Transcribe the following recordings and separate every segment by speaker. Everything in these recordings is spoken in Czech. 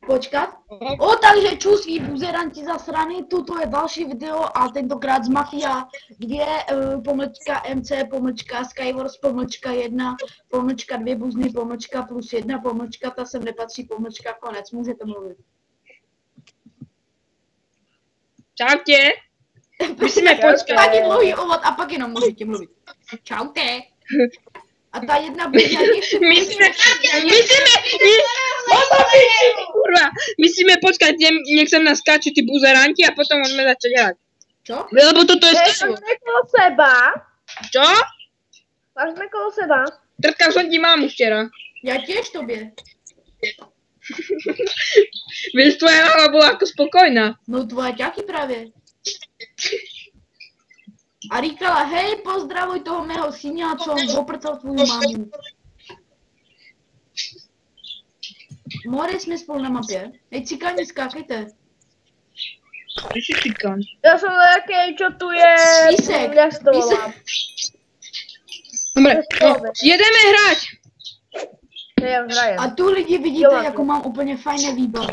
Speaker 1: Počkat. Takže čusí buzeranti zasraný, tuto je další video a tentokrát z Mafia 2, pomlčka MC, pomlčka Skywars, pomlčka 1, pomlčka 2 buzny, pomlčka plus 1, pomlčka ta sem nepatří, pomlčka konec, můžete mluvit.
Speaker 2: Čaute. Musíme počkat.
Speaker 1: Ani dlouhý úvod a pak jenom můžete mluvit. Čaute. A ta jedna buzna ještě...
Speaker 2: Musíme počkať, nech sem naskáču tí buzeranti a potom môžeme začať hrať.
Speaker 1: Čo?
Speaker 2: Lebo toto je
Speaker 3: Máš kolo seba?
Speaker 2: Čo?
Speaker 3: Máš kolo seba?
Speaker 2: Trtkal som ti mámu včera.
Speaker 1: Já těž tobě.
Speaker 2: Vieš, tvoja mama bola ako spokojná.
Speaker 1: No tvoje ťaky právě. A říkala, hej, pozdravuj toho mého syna, co on zoprcal tvoju mamu. More, jsme spolu na mapě. Hej, cikáni, skákejte.
Speaker 2: Ty si cikán.
Speaker 3: Já jsem nějaký, čo tu je...
Speaker 1: Písek,
Speaker 3: Jak se to volá?
Speaker 2: Dobre, no, jedeme hrať.
Speaker 3: Já už hrajem.
Speaker 1: A tu lidi vidíte, jako mám úplně fajné výbavu.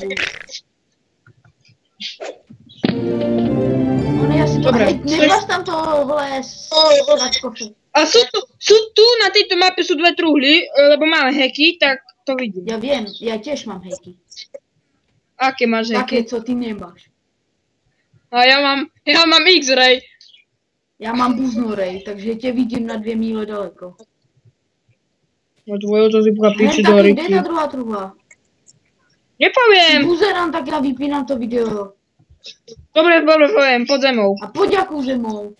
Speaker 1: Ono já si to...
Speaker 2: Dobre.
Speaker 1: Nemáš tam to, vole, sračkovku.
Speaker 2: A sú tu na tejto mape sú dve truhly, lebo máme hacky, tak to vidím.
Speaker 1: Já vím, já těž mám hejky.
Speaker 2: Aké máš
Speaker 1: Také,
Speaker 2: hacky?
Speaker 1: co ty nemáš.
Speaker 2: A ja mám X-ray.
Speaker 1: Já mám buznorej, takže tě vidím na 2 míle daleko.
Speaker 2: No tvoje to si buka
Speaker 1: Hen,
Speaker 2: píči do
Speaker 1: tak kde
Speaker 2: ryky.
Speaker 1: je ta druhá truhla?
Speaker 2: Nepoviem.
Speaker 1: Buzerám, tak já vypínám to video.
Speaker 2: Dobre, poviem, pod zemou.
Speaker 1: A pojď jakou zemou.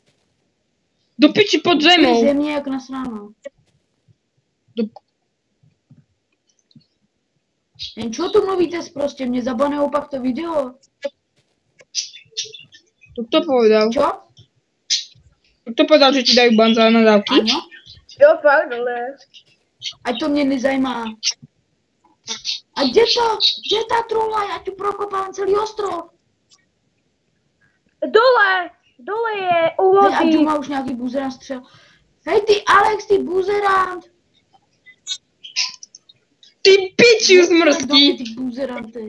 Speaker 2: Do piči pod zemou.
Speaker 1: Země jak nasráno. Jen čo tu mluvíte prostě, mě zabaneho pak to video.
Speaker 2: To kto povedal?
Speaker 1: Čo?
Speaker 2: Kto povedal, že ti dajú ban za nadávky?
Speaker 1: Ano?
Speaker 3: Jo, fakt, ale...
Speaker 1: Ať to mě nezajímá. A kde je ta truhla? Já ti prokopám celý ostrov.
Speaker 3: Dole je u
Speaker 1: Hej, a tu
Speaker 3: vody.
Speaker 1: má už nějaký buzerant střel. Hej ty Alex, ty buzerant.
Speaker 2: Ty piči
Speaker 1: Do
Speaker 2: zmrzký.
Speaker 1: mě ty buzeranty.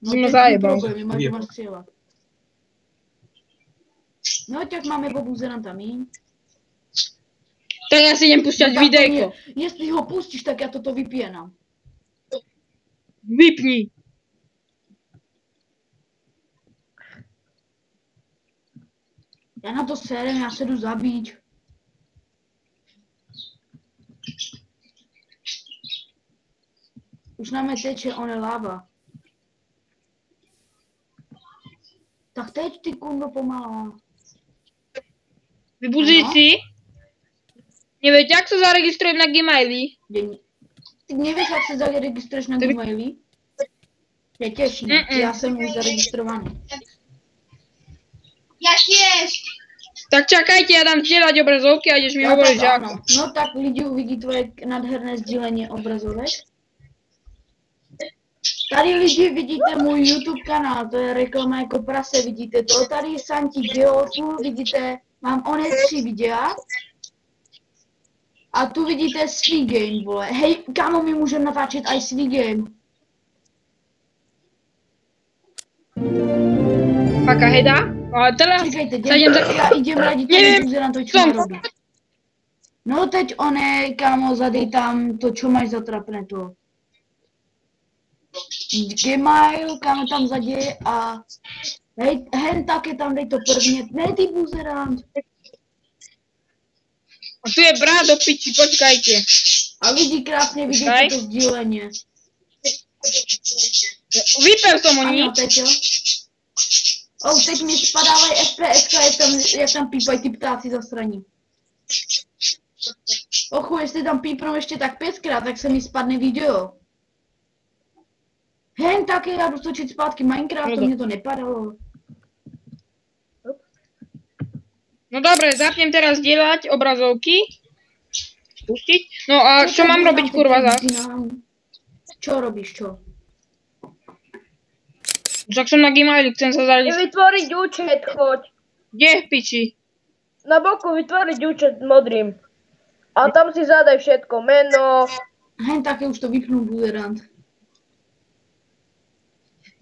Speaker 1: No
Speaker 2: Jsi mě
Speaker 1: teď
Speaker 2: zajebal.
Speaker 1: problém, máš doma střela. No tak máme po buzeranta míň.
Speaker 2: Tak ja si idem pušťať
Speaker 1: No, tak to
Speaker 2: videjko.
Speaker 1: mě- Jestli ho pustíš, tak já toto vypěnám.
Speaker 2: Vypni.
Speaker 1: Já na to serem, já se jdu zabít. Už nám teče, on je láva. Tak teď ty kundo pomalá.
Speaker 2: Vybudzí
Speaker 1: Ano.
Speaker 2: si. Neviete, jak sa zaregistrujem na Gmaili?
Speaker 1: Ty nevíš, jak se zaregistruješ na Gmaili? Je těžší, já jsem už zaregistrovaný.
Speaker 4: Ja tiež.
Speaker 2: Tak čakajte, ja dám zdieľať obrazovky a ideš mi
Speaker 1: Jo,
Speaker 2: hovoriť,
Speaker 1: tak
Speaker 2: že ako.
Speaker 1: ano. No tak lidi uvidí tvoje nádherné sdílení obrazovek. Tady lidi vidíte můj YouTube kanál, to je reklama jako prase, vidíte to. Tady Santi Geofu, vidíte, mám oné 3 videa. A tu vidíte svý game, vole. Hej, kámo, my můžeme natáčet aj svý game.
Speaker 2: Faka heda. No a teraz
Speaker 1: Čekajte,
Speaker 2: sa idem za...
Speaker 1: já idem radit
Speaker 2: Nevím,
Speaker 1: tomu na to, čo
Speaker 2: som.
Speaker 1: má robit. No teď one, kámo, zadej tam to, čo máš zatrapné to. Gmail, kámo, tam zadej a... Hej, hen také tam dej to prvně, ne ty buzerant.
Speaker 2: A tu je brát do piči, počkajte.
Speaker 1: A lidi krásně vidíte to sdílení.
Speaker 2: Vypel som
Speaker 1: Ano,
Speaker 2: oni.
Speaker 1: teď jo. Teď mi spadávají FPS, jak tam pípají ty ptáci zasraní. Ochu, jestli tam pípnou ještě tak 5krát, tak se mi spadne video. Hen také, já jdu točit zpátky Minecraft, to mě to nepadalo.
Speaker 2: No dobre, zapnem teraz zdieľať obrazovky. Pustiť. No a čo mám robiť, kurva, za?
Speaker 1: Čo robíš, čo?
Speaker 2: Však som na Gmaili, chcem sa zaregistovať.
Speaker 3: Vytvoriť účet, choď.
Speaker 2: Kde v piči?
Speaker 3: Na boku vytvoriť účet modrým. A tam si zadaj všetko, meno.
Speaker 1: Hen také už to vypnul buzerant.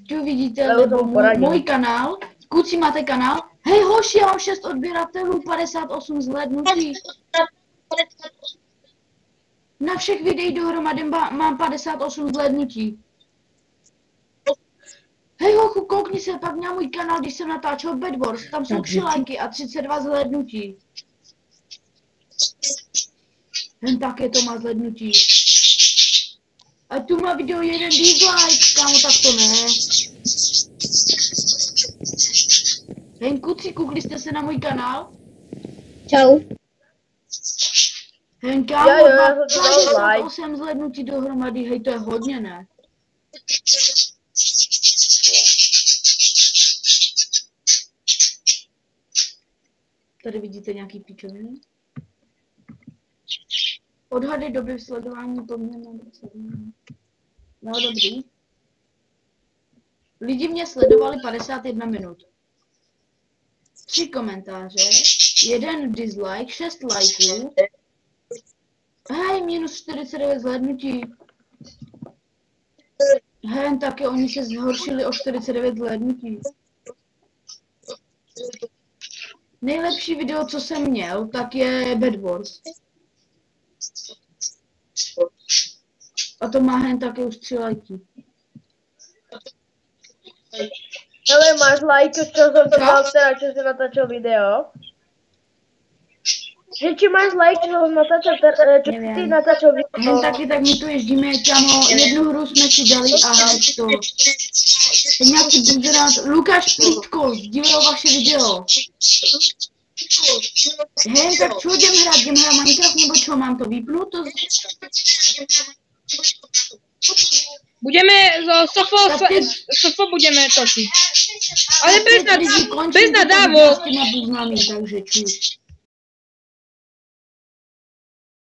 Speaker 1: Tu vidíte,
Speaker 3: Já
Speaker 1: nebo
Speaker 3: tomu poradím.
Speaker 1: můj kanál. Kluci, máte kanál? Hej hoši, já mám 6 odběratelů, 58 zhlédnutí. Na všech videích dohromady mám 58 zhlédnutí. Hej hochu, koukni se pak na můj kanál, když jsem natáčel Bed Wars. Tam jsou 3 lajky a 32 zhlédnutí. Jen také to má zhlédnutí. A tu má video 1 dislike, kámo, tak to ne. Jen kluci, koukli jste se na můj kanál?
Speaker 4: Čau.
Speaker 1: Jen kámo,
Speaker 3: Jo, já jsem to dal like.
Speaker 1: 58 zhlédnutí dohromady, hej, to je hodně, ne? Tady vidíte nějaký píčoviny. Odhady doby sledování poměrně. No dobrý. Lidi mě sledovali 51 minut. 3 komentáře, 1 dislike, 6 lajků. Hej, minus 49 zhlédnutí. Hej, taky oni se zhoršili o 49 zhlédnutí. Nejlepší video, co jsem měl, tak je Bed Wars. A to má jen také už 3 lajky.
Speaker 3: Hele, máš like, čo som to dal teda, čo si natáčal video? Že či máš like, čo som natáčal, čo si natáčal video?
Speaker 1: Jen taky tak my tu jezdíme, kámo, jednu hru jsme si dali a to. Nějaký buzerát, Lukáš Plítko, sdílel vaše video. Hej, tak čo jdem hrát Minecraft, nebo čo, mám to vypnout? To...
Speaker 2: Budeme za Sofo budeme točit. Ale bez nadávok.
Speaker 1: Takže čus.